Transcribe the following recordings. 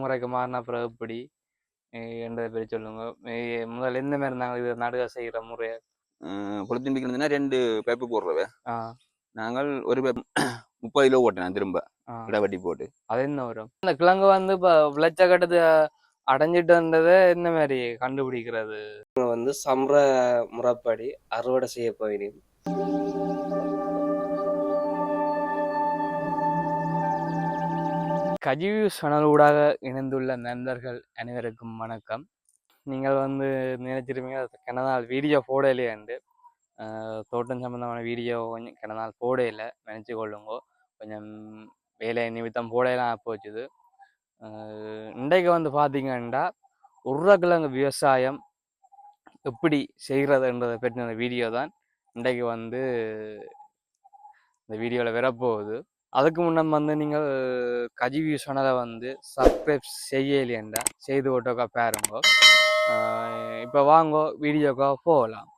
முறைக்கு மாறின அப்புறம் எப்படி என்றதை பற்றி சொல்லுங்க. முதல்ல எந்த மாதிரி நாங்கள் இது நடுக செய்கிற முறையை? பொழுத்தின் பிடிக்கிறதுனா 2 பேப்பு போடுறவ. ஆ நாங்கள் ஒரு பேப் 30 கிலோ ஓட்டினேன் திரும்ப ஆ இடவட்டி போட்டு. அது என்ன வரும்? இந்த கிழங்கு வந்து இப்போ விளைச்ச கட்டத்தை அடைஞ்சிட்டுன்றதை என்ன மாதிரி கண்டுபிடிக்கிறது? வந்து சம்ர முறைப்படி அறுவடை செய்ய போயிடும். கஜிவி சேனல் ஊடாக இணைந்துள்ள நண்பர்கள் அனைவருக்கும் வணக்கம். நீங்கள் வந்து நினைச்சிருப்பீங்க கன நாள் வீடியோ போடலையாண்டு. தோட்டம் சம்மந்தமான வீடியோ கொஞ்சம் கன நாள் போடையில நினச்சி கொள்ளுங்கோ. கொஞ்சம் வேலை நிமித்தம் போடையெல்லாம் போச்சுது. இன்றைக்கு வந்து பார்த்தீங்கன்னா உருளைக்கிழங்கு விவசாயம் எப்படி செய்கிறதுன்றதை பற்றின வீடியோ தான் இன்றைக்கு வந்து இந்த வீடியோவில் வரப்போகுது. அதுக்கு முன்னே வந்து நீங்கள் கஜிவி சேனலை வந்து சப்ஸ்கிரைப் செய்யலையேண்டா செய்து விட்டோக்கா பாருங்கோ. இப்போ வாங்கோ வீடியோக்கா போகலாம்.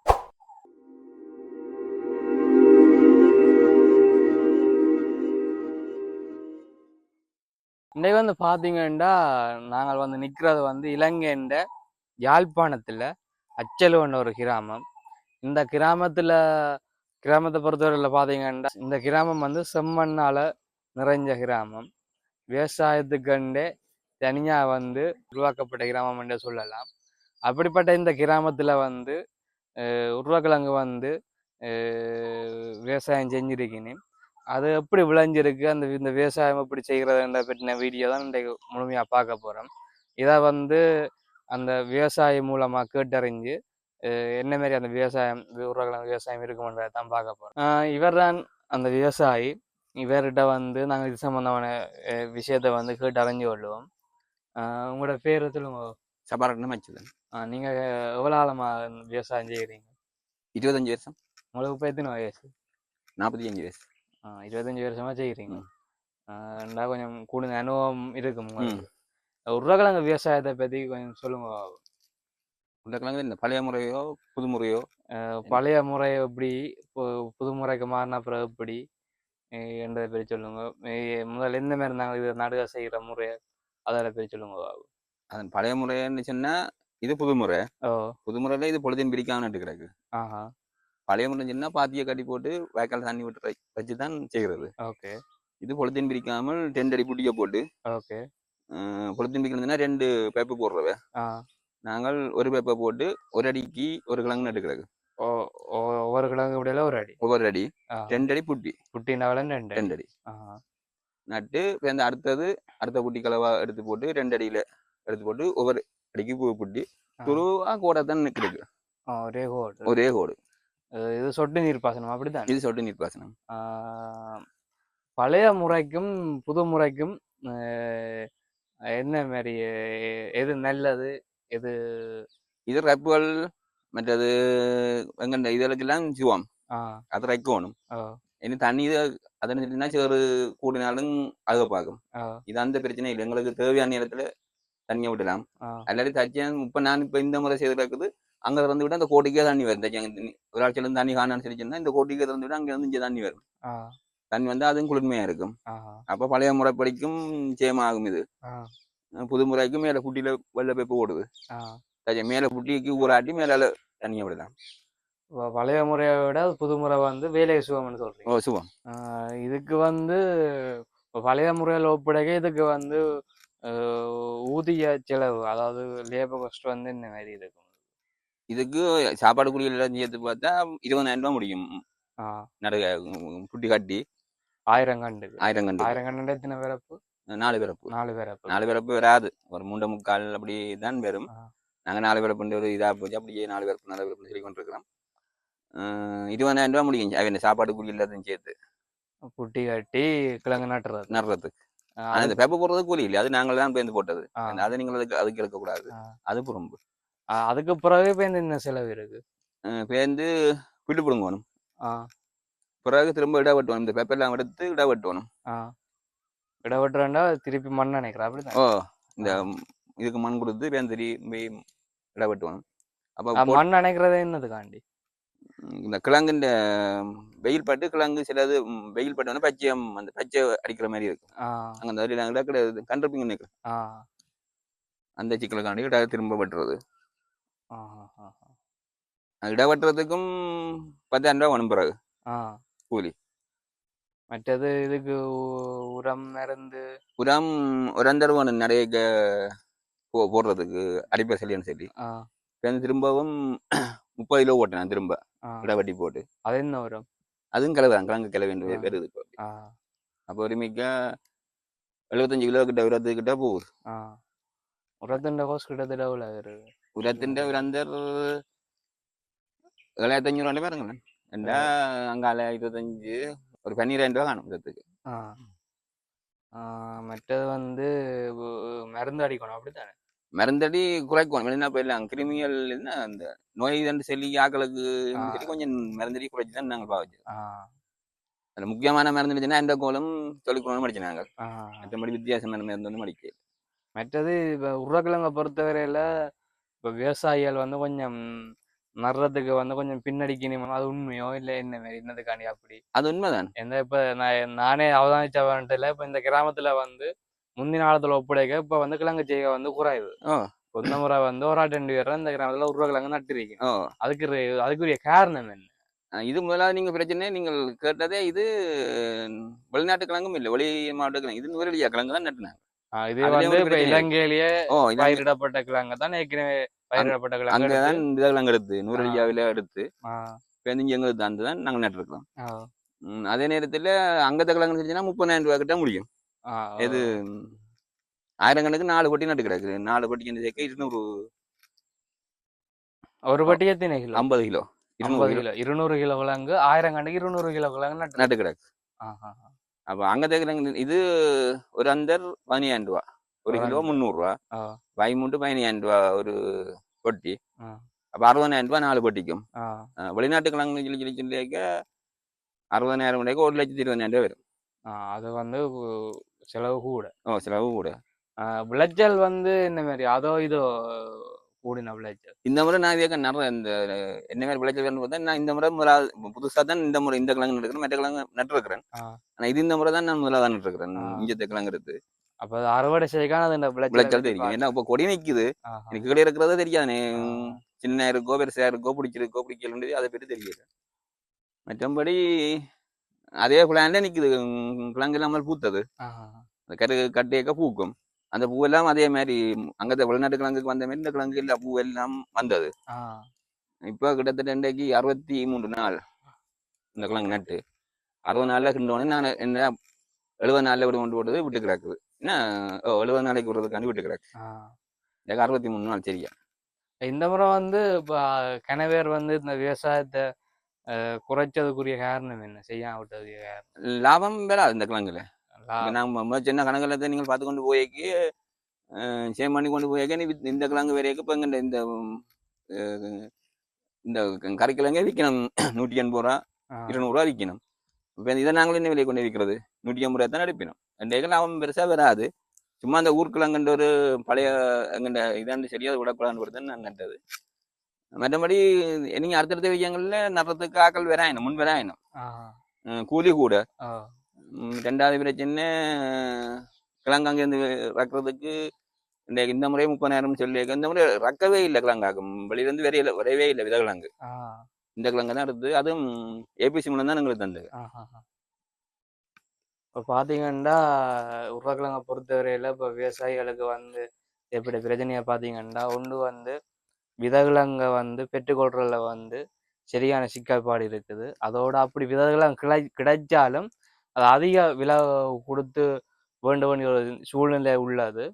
இன்றைக்கு வந்து பார்த்தீங்கன்னா நாங்கள் வந்து நிற்கிறது வந்து இலங்கைன்ற யாழ்ப்பாணத்தில் அச்சலுவன்ற ஒரு கிராமம். இந்த கிராமத்தை பொறுத்தவரையில் பார்த்தீங்கன்னா இந்த கிராமம் வந்து செம்மண்ணால் நிறைஞ்ச கிராமம். விவசாயத்துக்கண்டே தனியாக வந்து உருவாக்கப்பட்ட கிராமம் என்று சொல்லலாம். அப்படிப்பட்ட இந்த கிராமத்தில் வந்து உருளைக்கிழங்கு வந்து விவசாயம் செஞ்சிருக்கேன். அது எப்படி விளைஞ்சிருக்கு, இந்த விவசாயம் எப்படி செய்கிறதுன்ற பற்றின வீடியோ தான் இன்றைக்கு முழுமையாக பார்க்க போகிறோம். இதை வந்து அந்த விவசாயம் மூலமாக கேட்டறிஞ்சு என்ன மாதிரி அந்த உருளைக்கிழங்கு விவசாயம் இருக்குமென்றதை தான் பார்க்க போகிறோம். இவர் தான் அந்த விவசாயி. இவர்கிட்ட வந்து நாங்கள் இது சம்பந்தமான விஷயத்த வந்து கேட்டு அறிஞ்சு கொள்ளுவோம். உங்களோட பேர் சொல்லுங்க. சபாரட்னம் வச்சுதான். நீங்கள் எவ்வளோ காலமாக விவசாயம் செய்கிறீங்க? 25 வருஷம். உங்களுக்கு இப்போ எத்தனை வயசு? 45 வயசு. 25 வருஷமாக செய்கிறீங்க. ரெண்டா கொஞ்சம் கூடுதல் அனுபவம் இருக்கும் உங்களுக்கு. உருளைக்கிழங்கு விவசாயத்தை பற்றி கொஞ்சம் சொல்லுங்க. உருளைக்கிழங்கு இந்த பழைய முறையோ புது முறையோ? பழைய முறை எப்படி, புது முறைக்கு மாறின அப்புறம் எப்படி என்றதை பற்றி சொல்லுங்க. முதல்ல எந்த மாதிரி நாங்கள் இது நடுக செய்கிற முறையை அதில் பற்றி சொல்லுங்க. அதன் பழைய முறைன்னு சொன்னா இது புது முறை. புது முறையில இது பொழுதின் பிடிக்காம கிடக்கு. பழைய முறை சொன்னா பாத்தியை கட்டி போட்டு வாய்க்கால் தண்ணி விட்டு வச்சுதான் செய்கிறது. ஓகே. இது பொழுதின் பிடிக்காமல் 2 அடி புட்டிய போட்டு. ஓகே. பொழுதின் பிடிக்கிறதுனா 2 பேப்பு போடுறவ. நாங்கள் ஒரு பேப்பை போட்டு ஒரு அடிக்கு ஒரு கிழங்கு நட்டு கிடக்கு. ஒவ்வொரு கிழங்கு இப்படியில ஒரு அடி, ஒவ்வொரு அடி 2 அடி புட்டினாலும் 2 அடி நட்டு அடுத்த புட்டி கலவா எடுத்து போட்டு 2 அடியில எடுத்து போட்டு ஒவ்வொரு அடிக்கு பூ புட்டி துருவா கோடத்தான் நிற்கிறது. ஒரே கோடு. இது சொட்டு நீர் பாசனம் அப்படித்தான். இது சொட்டு நீர் பாசனம். பழைய முறைக்கும் புது முறைக்கும் என்ன மாதிரி எது நல்லது, எது? இது ரப்புகள் மற்றது வெங்கண்ட இதெல்லாம் சிவம் அது ரைக்கணும். இனி தண்ணி அதனா சேறு கூடினாலும் அகப்பாகும். இது அந்த பிரச்சனை இல்லை. எங்களுக்கு தேவையான நேரத்துல தண்ணியை விடலாம். அல்லாடி தச்சியம் இப்ப நான் இப்ப இந்த முறை செய்து இருக்குது. அங்க திறந்து விட்டு அந்த கோட்டிக்கே தண்ணி வரும். ஒரு ஆட்சியில இருந்து தண்ணி காணான்னு சொல்லிச்சுன்னா இந்த கோட்டிக்கே திறந்து விட்டு அங்க இருந்து இங்க தண்ணி வரும். தண்ணி வந்து அதுவும் குளிர்மையா இருக்கும். அப்ப பழைய முறைப்படிக்கும் சேமாகும். இது புது முறைக்கும் மேல குட்டியில வெள்ளை பேப்பு ஓடுது. மேல குட்டிக்கு ஊராட்டி மேல தண்ணியை விடலாம். பழைய முறையை விட புது முறை வந்து வேலை சுகம்னு சொல்றீங்க. சுகம். இதுக்கு வந்து பழைய முறையில் ஒப்படைக்க இதுக்கு வந்து ஊதிய செலவு, அதாவது லேபர் காஸ்ட் வந்து இந்த மாதிரி இருக்கும். இதுக்கு சாப்பாடு குடியெல்லாம் சேர்த்து பார்த்தா 20,000 ரூபாய் முடியும். நடுக குட்டி கட்டி 1000 கண்டு. 1000 கண்டு எத்தனை பிறப்பு? 4 பிறப்பு வராது. ஒரு 3.25 அப்படி தான் வரும். நாங்க 4 பிறப்புன்ற ஒரு இதா போச்சு. அப்படியே 4 பிறப்பு சொல்லி கொண்டிருக்கிறோம். 20,000 ரூபாய் முடியும் அவன் சாப்பாடு குடி எல்லாத்தையும் சேர்த்து. குட்டி கட்டி கிழங்கு நடுறதுக்கு. அந்த பேப்பர் போடுறது கூலி இல்லை. அது நாங்கள் தான் பேருந்து போட்டது. அதை நீங்கள் அதுக்கு எடுக்கக்கூடாது. அது புறம்பு. அதுக்கு பிறகு பேருந்து என்ன செலவு இருக்கு? பேருந்து விட்டு பிடுங்கணும். பிறகு திரும்ப இட வெட்டணும். இந்த பேப்பர் எல்லாம் எடுத்து இட வெட்டணும். இட வெட்டுறா திருப்பி மண் நினைக்கிறேன். அப்படிதான். இந்த இதுக்கு மண் கொடுத்து பேருந்து இட வெட்டணும். அப்ப மண் நினைக்கிறது என்னதுக்காண்டி? இந்த கிழங்குன்ற வெயில் பட்டு கிழங்கு சிலது வெயில் பட்டு பச்சை அந்த பச்சை அடிக்கிற மாதிரி இருக்கும். அங்க அந்த கிடையாது கண்டிருப்பீங்க நினைக்கிறேன். அந்த சிக்கலுக்காண்டி இட திரும்ப வெட்டுறது. ஆஹா. இட வெட்டுறதுக்கும் 10,000 ரூபா வேணும் பிறகு ஆ கூலி. மற்றது இதுக்கு உரம் மருந்து உரம் ஒரு அந்த வேணும் நிறைய போடுறதுக்கு அடிப்படை சரியான்னு சொல்லி திரும்பவும் 30 கிலோ ஓட்டினேன் திரும்ப இடவட்டி போட்டு. அது என்ன உரம்? அதுவும் கிளவுதான், கிழங்கு கிளவு வருது. அப்போ ஒரு மிக்க 75 கிலோ கிட்ட உரத்துக்கிட்ட போகுது. உரத்தின் கோஸ் கிட்டத்தட்ட எவ்வளோ வருது? உரத்தின் ஒரு அந்த 7,500 பாருங்களேன். ரெண்டா அங்கால 25 ஒரு 12,000 ரூபா காணும் உரத்துக்கு. மற்றது வந்து மருந்து அடிக்கணும் அப்படித்தானே? மருந்தடி குறைக்கணும். என்ன போயிடலாம் கிருமிகள் என்ன அந்த நோய் தண்டு சொல்லி ஆக்களுக்கு சொல்லி கொஞ்சம் மருந்தடி குறைச்சி தான் நாங்கள் பாவச்சு. அதில் முக்கியமான மருந்து இருந்துச்சுன்னா எந்த கோலம் தொழிற்கோளும் படிச்சு நாங்கள். மற்றபடி வித்தியாசமான மருந்து வந்து மடிக்க. மற்றது இப்போ உருளைக்கிழங்கை பொறுத்தவரையில் இப்போ விவசாயிகள் வந்து கொஞ்சம் நடுறதுக்கு வந்து கொஞ்சம் பின்னடிக்கணும். அது உண்மையோ இல்லை என்ன மாரி என்னதுக்காண்டி அப்படி? அது உண்மைதான். எந்த இப்போ நானே அவதானிச்சவன்ட்டுல இப்போ இந்த கிராமத்தில் வந்து முந்தின காலத்தில் ஒப்படைக்க இப்போ வந்து கிழங்கு செய்ய வந்து குறையுது. இந்த முறை வந்து ஒரு 2 பேர் இந்த கிராமத்தில் உருளைக்கிழங்கு நட்டுருக்கீங்க. அதுக்குரிய காரணம் என்ன? இது முதலாவது நீங்க பிரச்சனை நீங்கள் கேட்டதே இது வெளிநாட்டு கிழங்கும் இல்லை, வெளி மாவட்ட கிழங்கு. இது நுவரெலியா கிழங்கு தான் நட்டுனாங்க. இது வந்து இப்ப இலங்கையிலேயே பயிரிடப்பட்ட கிழங்கு தான் ஏற்கனவே பயிரிடப்பட்ட கிழங்கு. அங்கதான் இந்த கிழங்கு எடுத்து நுவரெலியாவில எடுத்து எங்க தான் நாங்க நட்டுருக்கோம். அதே நேரத்துல அங்கத்த கிழங்கு செஞ்சுன்னா 30,000 ரூபாய் கிட்ட முடியும். இது 1000 கணக்கு 4 கொட்டி நட்டு கிடக்குது. 4 கொட்டி சேர்க்க 200. ஒரு பட்டி எத்தனை கிலோ? 50 கிலோ. 200 கிலோ கிழங்கு 1000 கணக்கு 200 கிலோ கிழங்கு நட்டு கிடக்கு. அப்ப அங்கத்த கிழங்கு இது ஒரு அந்தர் 15,000 ரூபா, ஒரு கிலோ 300 ரூபா, மூட்டு 15,000 ரூபா ஒரு கொட்டி. அப்ப 60,000 ரூபாய் 4 கொட்டிக்கும். வெளிநாட்டு கிழங்கு சொல்லிக்க 60,000 ரூபாய்க்கு 1,20,000 ரூபாய் வரும். அது வந்து செலவு கூட. செலவு கூட. விளைச்சல் வந்து என்ன மாதிரி அதோ இதோ கூடின விளைச்சல்? இந்த முறை நான் இதே நிறைய இந்த என்ன மாதிரி விளைச்சல் வேணும்னு பார்த்தா நான் இந்த முறை புதுசாக தான் இந்த முறை இந்த கிழங்கு நட்டுக்கிறேன், மற்ற கிழங்கு நட்டுருக்கிறேன். ஆனால் இது இந்த முறை தான் நான் முதலாக தான் நட்டுருக்கிறேன். இஞ்சத்தை கிழங்கு எடுத்து அப்போ அறுவடை செய்யக்கான அது விளைச்சல் தெரியும். ஏன்னா இப்போ கொடி நிற்குது, எனக்கு கீழே இருக்கிறதே தெரியாதுனே. சின்ன இருக்கோ பெருசா இருக்கோ பிடிச்சிருக்கோ பிடிக்கலன்றது அதை பற்றி தெரியல. மற்றபடி அதே பிளான்ல நிற்குது. கிழங்கு இல்லாமல் பூத்தது அந்த கட்டையக்க பூக்கும். அந்த பூவெல்லாம் அதே மாதிரி அங்கத்த வெளிநாட்டு கிழங்குக்கு வந்த மாதிரி இந்த கிழங்கு இல்ல பூ எல்லாம் வந்தது. இப்போ கிட்டத்தட்ட இன்றைக்கு 63 நாள் இந்த கிழங்கு நட்டு 60 நாள்ல கிண்டோன்னு நான் என்ன 70 நாள்ல விட கொண்டு போடுறது விட்டு கிடக்குது. என்ன 70 நாளைக்கு விடுறதுக்காண்டி விட்டு கிடக்கு. 63 நாள் சரியா. இந்த முறை வந்து இப்போ கணவர் வந்து இந்த விவசாயத்தை குறைச்சதுக்குரிய காரணம் என்ன? செய்யாம விட்டதுக்கு காரணம் லாபம் வராது இந்த கிழங்குல. நம்ம சின்ன கணக்குல நீங்கள் பார்த்து கொண்டு போய்க்கு சேம் பண்ணி கொண்டு போய்க்க இந்த கிழங்கு வரைக்கும் இப்போ இந்த இந்த கறிக்கிழங்கே விற்கணும் 180 ரூபா 200 ரூபா விற்கணும். இப்போ இதை நாங்களும் என்ன விலையை கொண்டு விற்கிறது 150 ரூபா தான் எடுப்பினோம். 2 லாபம் பெருசாக வராது. சும்மா அந்த ஊர்க்கிழங்குன்ற ஒரு பழைய எங்கண்ட இதாண்டு சரியாக விடக்கூடாதுன்னு நான் நட்டது. மற்றபடி நீங்கள் அடுத்தடுத்த விஷயங்கள்ல நடுறதுக்கு ஆக்கள் வராயணும், முன் வராயணும், கூலி கூட. 2வது பிரச்சனை கிழங்கு அங்கேருந்து ரக்கிறதுக்கு இந்த முறை 30,000 சொல்லி இந்த முறை ரக்கவே இல்லை. கிழங்காக்கும் வெளியிலேருந்து வரவே இல்லை வித கிழங்கு. இந்த கிழங்கு தான் எடுத்து அதுவும் ஏபிசி மூலம் தான் எங்களுக்கு தந்தது. இப்போ பார்த்தீங்கன்னா உருளைக்கிழங்கை பொறுத்தவரையில் இப்போ விவசாயிகளுக்கு வந்து எப்படி பிரச்சனையை பார்த்தீங்கன்னா ஒன்று வந்து விதகிழங்கை வந்து பெற்றுக்கொள்றதுல வந்து சரியான சிக்கல்பாடு இருக்குது. அதோட அப்படி விதகிழங்கு கிடைச்சாலும் அது அதிக விலை கொடுத்து வேண்ட வேண்டிய ஒரு சூழ்நிலை உள்ளது.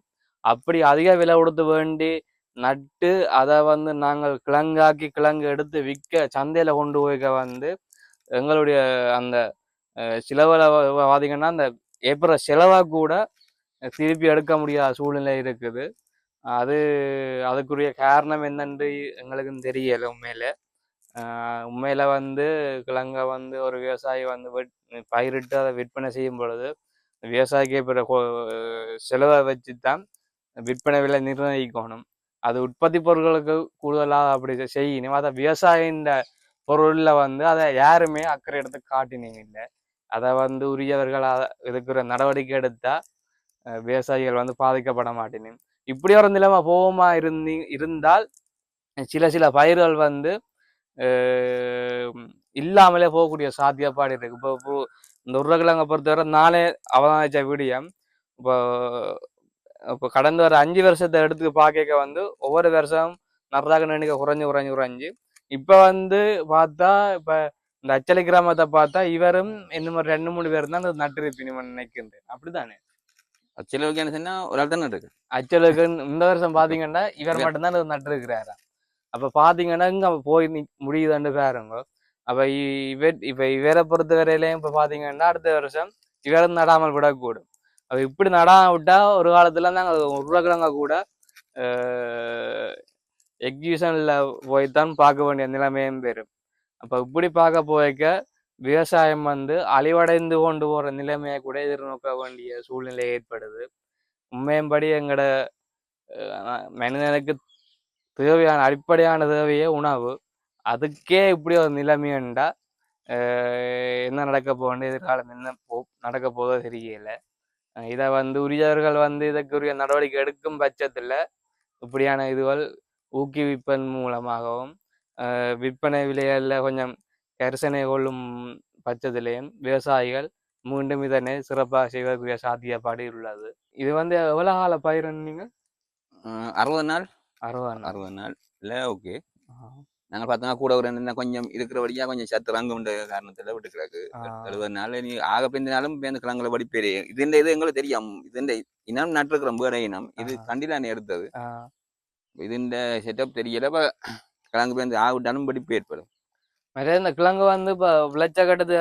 அப்படி அதிக விலை கொடுத்து வேண்டி நட்டு அதை வந்து நாங்கள் கிழங்காக்கி கிழங்கு எடுத்து விற்க சந்தையில் கொண்டு போய்க்க வந்து எங்களுடைய அந்த செலவில் பார்த்தீங்கன்னா அந்த ஏற்படுற செலவாக கூட திருப்பி எடுக்க முடியாத சூழ்நிலை இருக்குது. அதுக்குரிய காரணம் என்னன்னு எங்களுக்கும் தெரியலை. உண்மையில வந்து கிழங்கை வந்து ஒரு விவசாயி வந்து பயிரிட்டு அதை விற்பனை செய்யும் பொழுது விவசாயிக்கு பிற செலவை வச்சு தான் விற்பனை விலை நிர்ணயிக்கணும். அது உற்பத்தி பொருட்களுக்கு கூடுதலாக அப்படி செய்யணும். அதை விவசாயின்ற பொருளில் வந்து அதை யாருமே அக்கறை எடுத்து காட்டினீங்க இல்லை. அதை வந்து உரியவர்கள் இருக்கிற நடவடிக்கை எடுத்தால் விவசாயிகள் வந்து பாதிக்கப்பட மாட்டேனும். இப்படி ஒரு நிலைமை போகமா இருந்தால் சில பயிர்கள் வந்து இல்லாமலே போகக்கூடிய சாத்தியப்பாடு இருக்கு. இப்போ இந்த உருளைக்கிழங்கை பொறுத்தவரை நானே அவதானிச்ச விடியம் இப்போ இப்போ கடந்த ஒரு 5 வருஷத்தை எடுத்து பார்க்க வந்து ஒவ்வொரு வருஷம் நடுறாக நினைக்க குறைஞ்சு இப்ப வந்து பார்த்தா இப்ப இந்த அச்சலை கிராமத்தை பார்த்தா இவரும் இன்னும் ஒரு 2-3 பேர் தான் நட்டிருப்பின்னு நினைக்கின்றேன். அப்படித்தானே? அச்சலுக்கு என்ன சொன்னா ஒரு ஆள் தானே இருக்கு. அச்சலுக்கு இந்த வருஷம் பாத்தீங்கன்னா இவர் மட்டும்தான் நட்டிருக்கிறாரா. அப்ப பாத்தீங்கன்னா இங்க போய் முடியுதுன்னு பாருங்க. அப்ப இப்ப இவரை பொறுத்த வரையிலையும் இப்ப பாத்தீங்கன்னா அடுத்த வருஷம் இவரும் நடாமல் விடக்கூடும். அப்ப இப்படி நடாம விட்டா ஒரு காலத்துல நாங்க உருளைக்கிழங்க கூட எக்ஸிபிஷன்ல போய்தான் பார்க்க வேண்டிய நிலைமையும் பெறும். அப்ப இப்படி பார்க்க போய்க்க விவசாயம் வந்து அழிவடைந்து கொண்டு போற நிலைமையை கூட எதிர்நோக்க வேண்டிய சூழ்நிலை ஏற்படுது. உண்மையும்படி எங்கட மனிதனுக்கு தேவையான அடிப்படையான தேவையே உணவு. அதுக்கே இப்படி ஒரு நிலைமைண்டா என்ன நடக்க போகுது, எதிர்காலம் என்ன நடக்க போதோ தெரியல. இதை வந்து உரியவர்கள் வந்து இதற்குரிய நடவடிக்கை எடுக்கும் பட்சத்துல இப்படியான இதுகள் ஊக்குவிப்பதன் மூலமாகவும் விற்பனை விலைகளில் கொஞ்சம் கரிசனை கொள்ளும் பட்சத்திலேயும் விவசாயிகள் மீண்டும் இதனை சிறப்பாக செய்வதற்குரிய சாத்தியப்பாடு உள்ளது. இது வந்து எவ்வளவு கால பயிர் நீங்க? 60 நாள். 60 நாள் இல்லை. ஓகே, நாங்கள் பார்த்தோம்னா கூட ஒரு என்ன கொஞ்சம் இருக்கிறபடியா கொஞ்சம் சத்து ரங்குன்ற காரணத்தில் விட்டுக்கிறாக்கு. 70 நாள் நீ ஆக பெஞ்சினாலும் பேருந்து கிழங்குல படிப்பேரு. இது எங்களுக்கு தெரியும். இது இனம் நட்டுருக்கிறோம் வேற இனம். இது கண்டிலானே எடுத்தது. இது செட்டப் தெரியல. கிழங்கு பேருந்து ஆகிட்டாலும் படிப்பு ஏற்படும். நிறைய இந்த கிழங்கு வந்து இப்போ விளைச்ச கட்டத்தை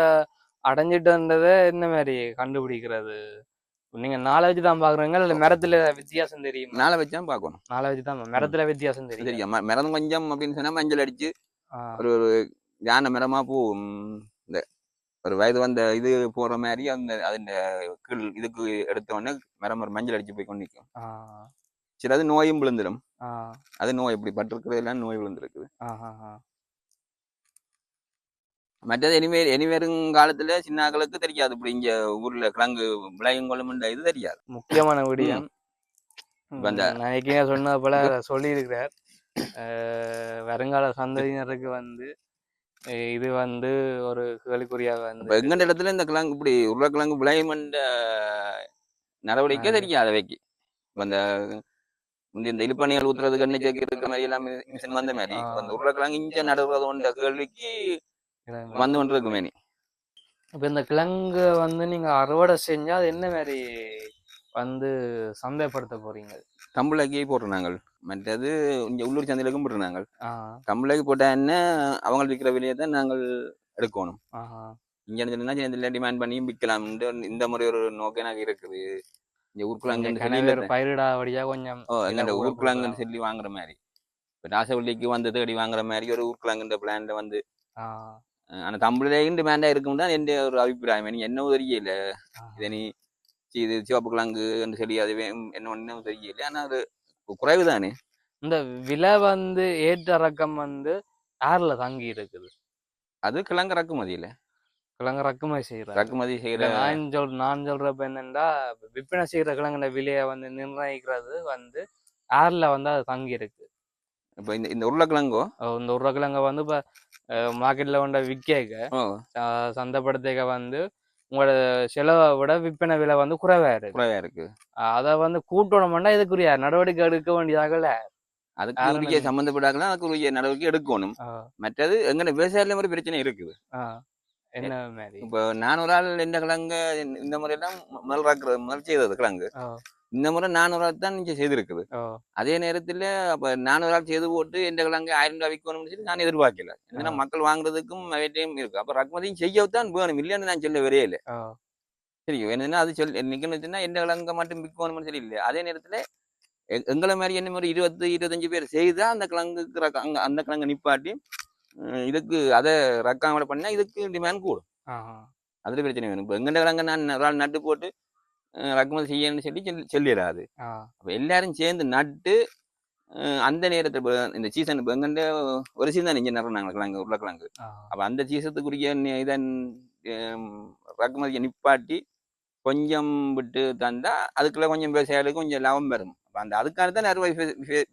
அடைஞ்சிட்டுன்றதை என்ன மாதிரி கண்டுபிடிக்கிறது? நீங்க நாளை வச்சு தான் பாக்குறீங்க இல்ல மரத்துல வித்தியாசம் தெரியும்? நாளை வச்சு தான் பார்க்கணும். நாளை வச்சு தான் மரத்துல வித்தியாசம் தெரியும். மரம் கொஞ்சம் அப்படின்னு சொன்னா மஞ்சள் அடிச்சு ஒரு யானை மரமா போகும். இந்த ஒரு வயது வந்த இது போற மாதிரி அந்த அதுல கீழ் இதுக்கு எடுத்த உடனே மரம் ஒரு மஞ்சள் அடிச்சு போய் கொண்டு நிற்கும். சரி, அது நோயும் விழுந்துடும். அது நோய் இப்படி பட்டிருக்கிறது எல்லாம் நோய் விழுந்துருக்குது. மற்றது இனிவரும் காலத்துல சின்னாக்களுக்கு தெரியாது. இப்படி இங்க ஊர்ல கிழங்கு விளையும் கொள்ளும் இது தெரியாது. முக்கியமான விடயம் நான் சொன்ன போல சொல்லி இருக்கிறார். வருங்கால சந்ததியினருக்கு வந்து இது வந்து ஒரு கேள்விக்குறியா வந்து எங்கண்ட இடத்துல இந்த கிழங்கு இப்படி உருளைக்கிழங்கு விளையும் நடவடிக்கை தெரியாது வைக்கி. இந்த இழுப்பணிகள் ஊத்துறதுக்கு எண்ணெய் சேர்க்கிற மாதிரி எல்லாம் மிஷின் வந்த மாதிரி அந்த உருளைக்கிழங்கு இங்க நடுறதுன்ற கேள்விக்கு வந்து கொண்டு இருக்கு மேனி. இப்ப இந்த கிழங்கு வந்து நீங்க அறுவடை செஞ்சா அது என்ன மாதிரி வந்து சந்தைப்படுத்த போறீங்க? கம்பளைக்கு போடுறோம் நாங்கள். மற்றது இங்க உள்ளூர் சந்தையிலுக்கும் போடுறோம் நாங்கள். கம்பளைக்கு போட்டா என்ன அவங்க விற்கிற விலையை தான் நாங்கள் எடுக்கணும். இங்க டிமாண்ட் பண்ணி விற்கலாம். இந்த முறை ஒரு நோக்கம் எனக்கு இருக்குது. இங்க ஊர்க்குழங்கு பயிரிடாவடியா கொஞ்சம் ஊர்க்குழங்குன்னு சொல்லி வாங்குற மாதிரி. இப்ப ராசவள்ளிக்கு வந்து தேடி வாங்குற மாதிரி ஒரு ஊர்க்குழங்குன்ற பிளான்ல வந்து ஆனா தமிழையும் டிமாண்டா இருக்கும் தான் எந்த ஒரு அபிப்பிராயம். நீ என்ன தெரியல. இதை நீ இது சிவப்பு கிழங்கு என்று சொல்லி அது என்ன ஒன்றும் தெரியல. ஆனா அது குறைவு தானே. இந்த விலை வந்து ஏற்ற ரகம் வந்து யாருல தங்கி இருக்குது? அது கிழங்கு இறக்குமதியில கிழங்கு இறக்குமதி செய்யற நான் சொல்றப்ப என்னன்னா விற்பனை செய்யற கிழங்குன விலையை வந்து நிர்ணயிக்கிறது வந்து யாருல வந்து அது தங்கி இருக்கு. இப்ப இந்த உருளைக்கிழங்கோ இந்த உருளைக்கிழங்க வந்து இப்ப மார்க்கெட்ல கொண்ட விற்க சந்தைப்படுத்த வந்து உங்களோட செலவை விட விற்பனை விலை வந்து குறைவா இருக்கு. அதை வந்து கூட்டணும்னா இதுக்குரிய நடவடிக்கை எடுக்க வேண்டியதாகல. அதுக்கு சம்பந்தப்பட்டாக்கலாம் அதுக்குரிய நடவடிக்கை எடுக்கணும். மற்றது எங்க விவசாயில ஒரு பிரச்சனை இருக்குது. என்ன மாதிரி இப்ப நான் ஒரு ஆள் இந்த கிழங்கு இந்த முறையெல்லாம் முதல் செய்தது கிழங்கு இந்த முறை 400 தான் நீங்க செய்திருக்குது. அதே நேரத்துல அப்ப 400 செய்து போட்டு எந்த கிழங்கு 1000 ரூபாய் விற்கணும்னு சொல்லி நான் எதிர்பார்க்கல. ஏன்னா மக்கள் வாங்குறதுக்கும் வேட்டையும் இருக்கு. அப்ப ரகுமதியும் செய்யத்தான் வேணும், இல்லைன்னு நான் சொல்ல வரையே இல்லை. சரி, என்னன்னா அது நிக்கணும்னா எந்த கிழங்க மட்டும் விற்கணும்னு சொல்லி இல்லை. அதே நேரத்துல எங்களை மாதிரி என்ன மாதிரி 20-25 பேர் செய்தா அந்த கிழங்குக்கு அந்த கிழங்கு நிப்பாட்டி இதுக்கு அதை ரக்காம பண்ணா இதுக்கு டிமாண்ட் கூடும். அதுல பிரச்சனை வேணும். இப்ப எங்கண்ட கிழங்கு நான் ஒரு ஆள் நட்டு போட்டு ரக்குமதி செய்யணும்னு சொல்லி சொல்லிடாது. அப்ப எல்லாரும் சேர்ந்து நட்டு அந்த நேரத்தை இந்த சீசன் இப்போ எங்கண்ட ஒரு சீசன் இங்கே நடுறாங்க கிழங்கு உருளைக்கிழங்கு. அப்ப அந்த சீசத்துக்குரிய இதன் ரக்குமதியை நிப்பாட்டி கொஞ்சம் விட்டு தந்தா அதுக்குள்ள கொஞ்சம் விவசாயிகளுக்கு கொஞ்சம் லாபம் வரும். அப்ப அந்த அதுக்காக தான் நிறைய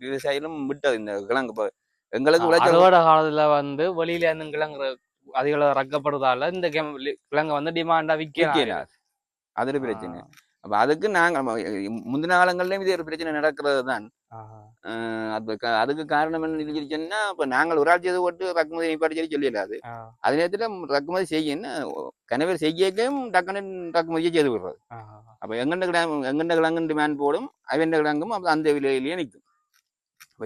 விவசாயிகளும் விட்டது இந்த கிழங்கு. இப்போ எங்களுக்கு விளைச்சல் அறுவடை காலத்துல வந்து வெளியில இருந்து கிழங்கு அதிகளவு ரக்கப்படுறதால இந்த கிழங்க வந்து டிமாண்டா விற்கல. அது ஒரு பிரச்சனை. அப்ப அதுக்கு நாங்க முந்தின காலங்கள்லயும் இது ஒரு பிரச்சனை நடக்கிறது தான். அதுக்கு காரணம் என்ன சொல்லிச்சுன்னா, இப்ப நாங்கள் ஒரு ஆள் செய்து போட்டு ரக்குமதி நிப்பாட்டி சொல்லிடாது. அதே நேரத்துல ரக்குமதி செய்யணும் கனவே செய்யும் டக்குனு ரக்குமதியை செய்து விடுறது. அப்ப எங்கண்ட கிழங்கு டிமாண்ட் போடும், அவன் கிழங்கும் அந்த விலையிலேயே நிற்கும்.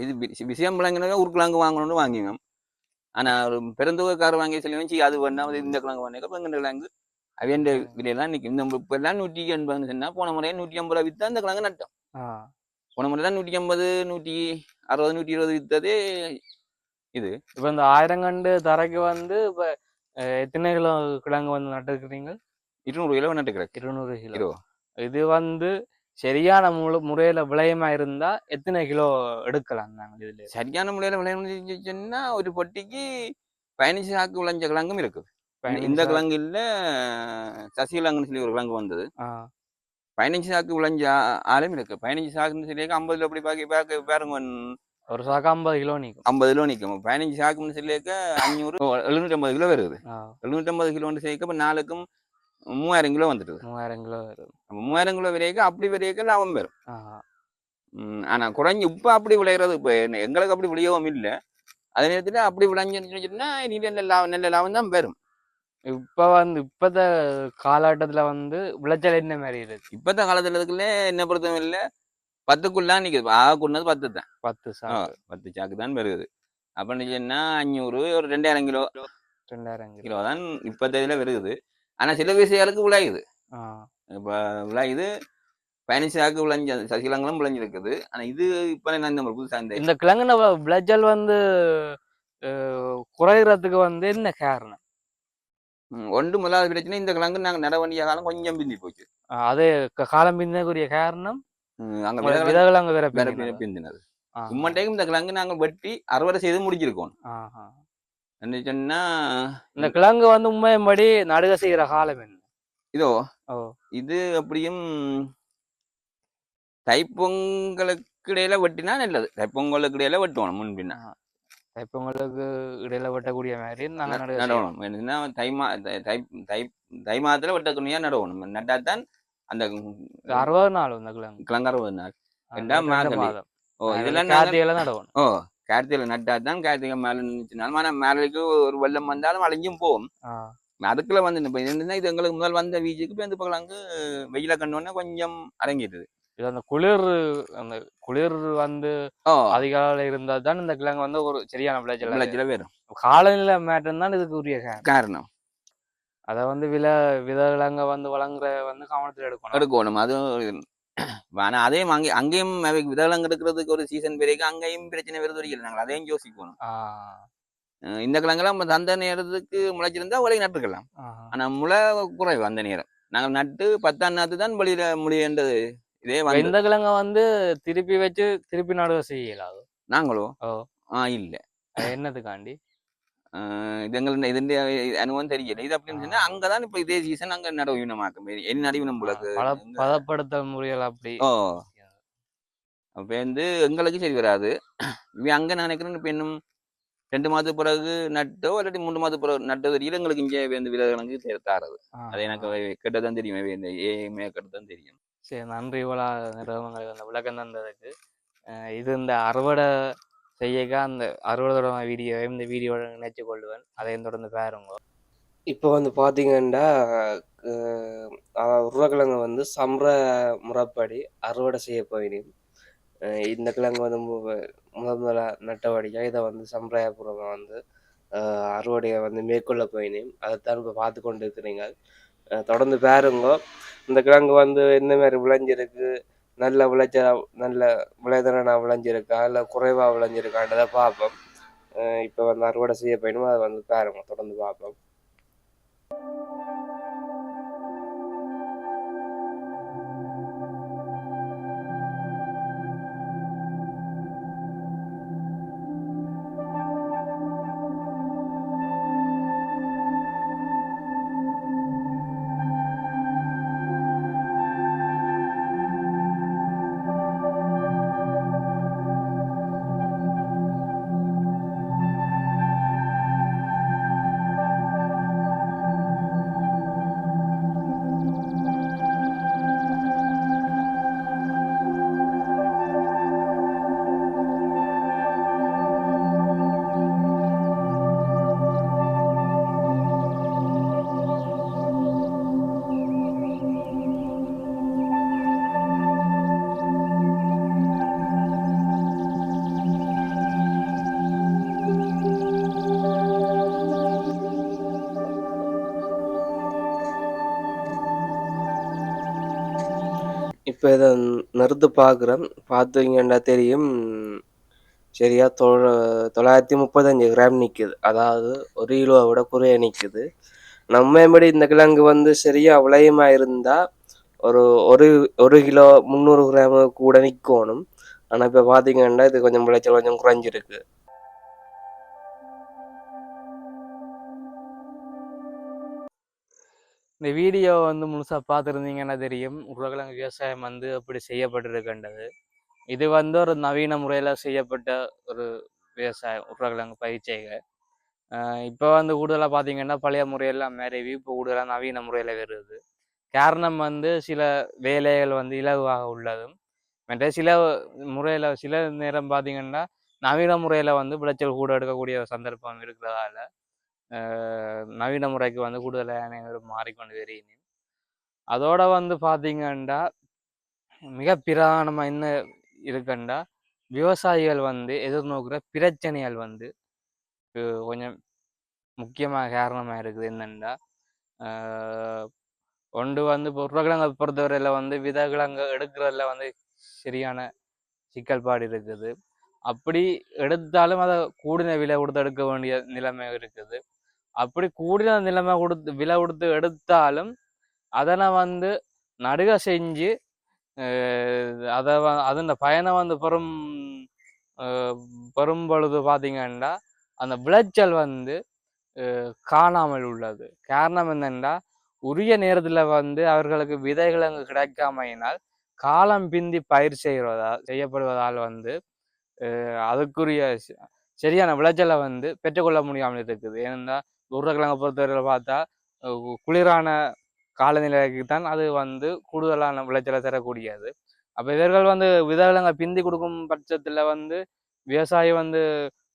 இது விஷயம் விளங்கினா ஒரு கிழங்கு வாங்கணும்னு வாங்கினோம். ஆனா ஒரு பெருந்தொகைக்காரர் வாங்கி சொல்லி அது வேணாம் இந்த கிழங்கு வாங்கினப்ப எங்கண்ட கிழங்கு அவன் விலையெல்லாம் நிற்கும். இந்த இப்ப எல்லாம் 180 சொன்னா போன முறையே 150 ரூபா வித்தா அந்த கிழங்கு நட்டம். போன முறை தான் 150, 160, 120 வித்ததே இது. இப்ப இந்த 1000 கண்டு தரைக்கு வந்து இப்ப எத்தனை கிலோ கிழங்கு வந்து நட்டுக்கிறீங்க? 200 கிலோ நட்டுக்கிறேன். 200 கிலோ. இது வந்து சரியான முறையில விளையமா இருந்தா எத்தனை கிலோ எடுக்கலாம் நாங்கள் இதுல? சரியான முறையில விளையம்னா ஒரு பொட்டிக்கு 15 சாக்கு விளைஞ்ச கிழங்கும் இருக்குது. இந்த கிழங்கு இல்ல சசிகிழங்குன்னு சொல்லி ஒரு கிழங்கு வந்தது. 15 சாக்கு விளைஞ்ச ஆளும் இருக்கு. 15 சாக்குன்னு சொல்லி 50 கிலோ அப்படி பாருங்க. ஒரு சாக்கு 50 கிலோ நிற்கும். 50 கிலோ நிற்கும். 15 சாக்குன்னு சொல்லியிருக்க 500 750 கிலோ வருது. 750 கிலோன்னு சேர்க்க இப்போ நாளுக்கும் 3000 கிலோ வந்துடுது. 3000 கிலோ வருது. 3000 கிலோ வரைக்கும் அப்படி வரைக்கும் லாபம் வரும். ஆனா குறைஞ்சி இப்ப அப்படி விளையிறது இப்ப எங்களுக்கு அப்படி விளையவும் இல்லை. அதே நேரத்துல அப்படி விளைஞ்சுன்னு சொன்னா நல்ல லாபம் தான் வரும். இப்ப வந்து இப்பத்த காலகட்டத்துல வந்து விளைச்சல் என்ன மாதிரி இருக்கு? இப்பத்த காலத்துல இருக்குல்ல என்ன பொறுத்தவரை இல்லை 10க்குள்ளா நிக்குது. ஆகுன்னது 10 தான். 10 சாக்கு. 10 சாக்கு தான் வருது. அப்படின்னு சொன்னா 500 ஒரு 2000 கிலோ 2000 கிலோ தான் இப்பத்த இதுல வருது. ஆனா சில விஷயங்களுக்கு விளையுது. இப்ப விளையுது 15 சாக்கு விளைஞ்ச சசிகிழங்களும் விளைஞ்சிருக்குது. ஆனா இது இப்ப நான் இந்த புதுசா இந்த கிழங்குன விளைச்சல் வந்து குறைகிறதுக்கு வந்து என்ன காரணம்? ஒன்று முதலாவது பிரச்சனை இந்த கிழங்கு நாங்கள் நட வேண்டிய காலம் கொஞ்சம் பிந்தி போச்சு. அது காலம் பின்னக்கூடிய காரணம் அங்க விதகிழங்கு வேற பிந்தினது. இம்மட்டையும் இந்த கிழங்கு நாங்கள் வெட்டி அறுவடை செய்து முடிச்சிருக்கோம். சொன்னா இந்த கிழங்கு வந்து உண்மையும்படி நடுக செய்யற காலம் என்ன? இதோ இது அப்படியும் தைப்பொங்கலுக்கு இடையில வெட்டினா நல்லது. தைப்பொங்கலுக்கு இடையில வெட்டுவோம் முன்பின்னா. தைப்பொங்கலுக்கு இடையில வெட்டக்கூடிய மாதிரி நடணும். என்னன்னா தை மாதத்துல வெட்டக்கூடிய நடவணும். நட்டாத்தான் அந்த 60 நாள் இந்த கிழங்கு 60 நாள். 2 மாதம். இதெல்லாம் கார்த்திகையில நடவணும். கார்த்திகையில நட்டாத்தான் கார்த்திகை மேல நினைச்சுனாலும் ஆனா மேலுக்கு ஒரு வெள்ளம் வந்தாலும் அழிஞ்சும் போகும். அதுக்குள்ள வந்து இப்ப என்னன்னா இது எங்களுக்கு முதல் வந்த வீச்சுக்கு இப்ப இந்த கிழங்கு வெயில கண்டோன்னே கொஞ்சம் அடங்கிடுது. இது அந்த குளிர் வந்து அதிகாலையில இருந்தா தான் இந்த கிழங்கு வந்து ஒரு சரியான விளைச்சல வரும். காலநிலை மாற்றம் தான் இதுக்கு உரிய காரணம். அதை வந்து விதகிழங்க வந்து வழங்குற வந்து கவனத்தில் எடுக்கணும். அதுவும் ஆனா அதையும் அங்கேயும் விதகிழங்கு எடுக்கிறதுக்கு ஒரு சீசன் பிறகு அங்கேயும் பிரச்சனை வருது வரைக்கும் நாங்கள் அதையும் யோசிக்கணும். இந்த கிழங்கெல்லாம் அந்த நேரத்துக்கு முளைச்சிருந்தா உலகை நட்டுக்கலாம். ஆனா முளை குறைவு அந்த நேரம். நாங்கள் நட்டு 10ஆம் நாத்து தான் வெளியில முடியன்றது. இதே இந்த கிழங்க வந்து திருப்பி வச்சு திருப்பி நடுவ செய்யலாது. நாங்களோ இல்ல என்னதுக்காண்டி இது எங்களுக்கு இதன் அனுபவம் தெரியல. இது அப்படின்னு சொன்னா அங்கதான் இப்ப இதே சீசன் அங்க நடவீனமாக்கும் என்ன நடுவினம் புலக்கு பதப்படுத்த முறைகள் அப்படி. அப்ப வந்து எங்களுக்கு சரி வராது. அங்க நான் நினைக்கிறேன் இப்ப இன்னும் 2 மாதத்துக்கு பிறகு நட்டோ இல்லாட்டி 3 மாதத்துக்கு பிறகு நட்டோ தெரியல. எங்களுக்கு இங்கே வந்து விதகிழங்கு தாரது. அது எனக்கு கேட்டதான் தெரியும். இந்த ஏமே கேட்டதான் தெரியும். சரி, நன்றி இவ்வளோ நிறுவனங்களுக்கு அந்த விளக்கம் தந்ததுக்கு. இது இந்த அறுவடை செய்யக்க அந்த அறுவடை வீடியோவை இந்த வீடியோட நினைச்சு கொள்ளுவேன். அதையும் தொடர்ந்து பாருங்க. இப்போ வந்து பார்த்தீங்கன்னா உருளைக்கிழங்கு வந்து சம்ர முறைப்படி அறுவடை செய்ய போயினேன். இந்த கிழங்கு வந்து முதல்ல நட்டபடியாக இதை வந்து சம்பிரதாயபூர்வமாக வந்து அறுவடையை வந்து மேற்கொள்ள போயினேன். அதைத்தான் இப்போ பார்த்து கொண்டு இருக்கிறீங்க. தொடர்ந்து பாருங்க. இந்த கிழங்கு வந்து எந்த மாதிரி விளைஞ்சிருக்கு, நல்ல விளைதரனா விளைஞ்சிருக்கா இல்லை குறைவாக விளைஞ்சிருக்கான்றதை பார்ப்போம். இப்போ வந்து அறுவடை செய்ய போயினும் அதை வந்து பாருங்க, தொடர்ந்து பார்ப்போம். இதை நிறுத்து பார்க்குறேன். பார்த்தீங்கன்னா தெரியும். சரியா 935 கிராம் நிற்குது. அதாவது 1 கிலோவை விட குறைய நிற்குது. நம்ம எப்படி இந்த கிழங்கு வந்து சரியா விளையமா இருந்தா ஒரு ஒரு ஒரு கிலோ 300 கிராம் கூட நிற்கணும். ஆனால் இப்போ பார்த்தீங்கன்னா இது கொஞ்சம் விளைச்சல் கொஞ்சம் குறைஞ்சிருக்கு. இந்த வீடியோ வந்து முழுசாக பார்த்துருந்தீங்கன்னா தெரியும் உருளைக்கிழங்கு விவசாயம் வந்து எப்படி செய்யப்பட்டிருக்கின்றது. இது வந்து ஒரு நவீன முறையில் செய்யப்பட்ட ஒரு விவசாயம் உருளைக்கிழங்கு பயிற்சிகை. இப்போ வந்து கூடுதலாக பார்த்தீங்கன்னா பழைய முறையெல்லாம் மேரேவி இப்போ கூடுதலாக நவீன முறையில் வருது. காரணம் வந்து சில வேலைகள் வந்து இலகுவாக உள்ளதும் மற்ற சில முறையில் சில நேரம் பார்த்தீங்கன்னா நவீன முறையில் வந்து விளைச்சல் கூட எடுக்கக்கூடிய சந்தர்ப்பம் இருக்கிறதால நவீன முறைக்கு வந்து கூடுதலாக மாறிக்கொண்டு வருகிறேன். அதோட வந்து பார்த்தீங்கன்னா மிக பிரதானமாக என்ன இருக்குண்டா விவசாயிகள் வந்து எதிர்நோக்குற பிரச்சனைகள் வந்து கொஞ்சம் முக்கியமாக காரணமாக இருக்குது. என்னென்னா ஒன்று வந்து இப்போ உருளைக்கிழங்கை பொறுத்தவரையில் வந்து விதக்கிழங்கு எடுக்கிறதுல வந்து சரியான சிக்கல்பாடு இருக்குது. அப்படி எடுத்தாலும் அதை கூடின விலை கொடுத்து எடுக்க வேண்டிய நிலைமை இருக்குது. அப்படி கூடின நிலைமை கொடுத்து விலை கொடுத்து எடுத்தாலும் அதனை வந்து நடுக செஞ்சு அதை அதன் பயனை வந்து பெரும் பொழுது பார்த்தீங்கன்னா அந்த விளைச்சல் வந்து காணாமல் உள்ளது. காரணம் என்னென்னா உரிய நேரத்தில் வந்து அவர்களுக்கு விதைகள் அங்கு கிடைக்காமையினால் காலம் பிந்தி பயிர் செய்யப்படுவதால் வந்து அதுக்குரிய சரியான விளைச்சலை வந்து பெற்றுக்கொள்ள முடியாமல் இருக்குது. ஏனென்னா உருளைக்கிழங்கை பொறுத்தவரையில் பார்த்தா குளிரான காலநிலைக்கு தான் அது வந்து கூடுதலான விளைச்சலை தரக்கூடியது. அப்போ இவர்கள் வந்து விதைகளை பிந்தி கொடுக்கும் பட்சத்தில் வந்து விவசாயி வந்து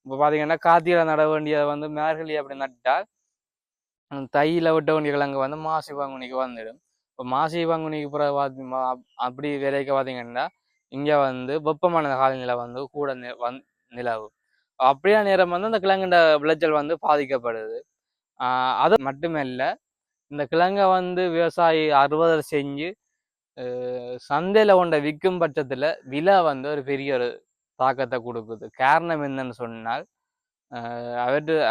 இப்போ பார்த்தீங்கன்னா காத்தியில நட வேண்டியதை வந்து மேர்கழி அப்படி நட்டால் தையில விட்ட வேண்டிய கிழங்கு வந்து மாசி பங்குனிக்கு வந்துடும். இப்போ மாசி பங்குனிக்கு பிறகு அப்படி விலைக்கு பார்த்தீங்கன்னா இங்கே வந்து வெப்பமான காலநிலை வந்து கூட நிலவு. அப்படியே நேரம் வந்து அந்த கிழங்குண்ட விளைச்சல் வந்து பாதிக்கப்படுது. அது மட்டுமல்ல இந்த கிழங்கை வந்து விவசாயி அறுவடை செஞ்சு சந்தையில் கொண்ட விற்கும் பட்சத்தில் விலை வந்து ஒரு பெரிய ஒரு தாக்கத்தை கொடுக்குது. காரணம் என்னன்னு சொன்னால்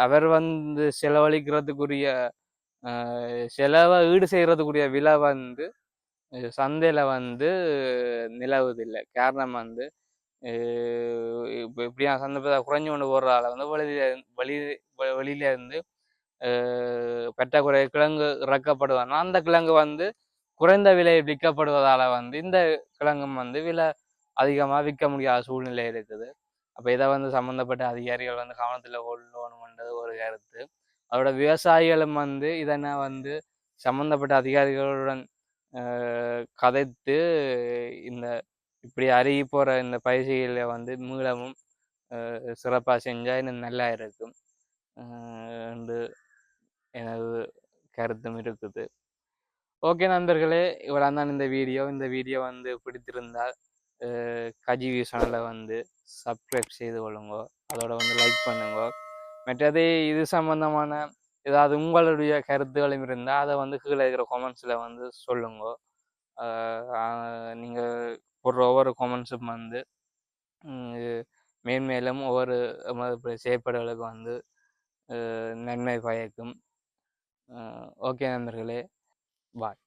அவர் வந்து செலவழிக்கிறதுக்குரிய செலவை ஈடு செய்யறதுக்குரிய விலை வந்து சந்தையில் வந்து நிலவுதில்லை. காரணம் வந்து இப்போ இப்படியா சந்தை குறைஞ்சு கொண்டு போடுறதால வந்து வெளியில இருந்து பற்றாக்குறை கிழங்கு இறக்கப்படுவதுனா அந்த கிழங்கு வந்து குறைந்த விலை விற்கப்படுவதால வந்து இந்த கிழங்கும் வந்து விலை அதிகமாக விற்க முடியாத சூழ்நிலை இருக்குது. அப்போ இதை வந்து சம்மந்தப்பட்ட அதிகாரிகள் வந்து கவனத்தில் கொள்ளணும்ன்றது ஒரு கருத்து. அதோட விவசாயிகளும் வந்து இதனை வந்து சம்மந்தப்பட்ட அதிகாரிகளுடன் கதைத்து இந்த இப்படி அருகி போகிற இந்த பயிற்சிகளை வந்து மீளமும் சிறப்பாக செஞ்சால் இன்னும் நல்லா இருக்கும் என்று எனது கருத்தும் இருக்குது. ஓகே நண்பர்களே, இவ்வளோ தான் இந்த வீடியோ வந்து பிடித்திருந்தால் கஜிவி சேனலை வந்து சப்ஸ்கிரைப் செய்து கொள்ளுங்க. அதோட வந்து லைக் பண்ணுங்க. மற்றது இது சம்பந்தமான ஏதாவது உங்களுடைய கருத்துகளும் இருந்தால் அதை வந்து கீழே இருக்கிற கமெண்ட்ஸில் வந்து சொல்லுங்க. நீங்கள் போடுற ஒவ்வொரு கமெண்ட்ஸும் வந்து மேன்மேலும் ஒவ்வொரு செயற்பாடுகளுக்கு வந்து நன்மை பயக்கும். ஓகே நண்பர்களே, பாய்.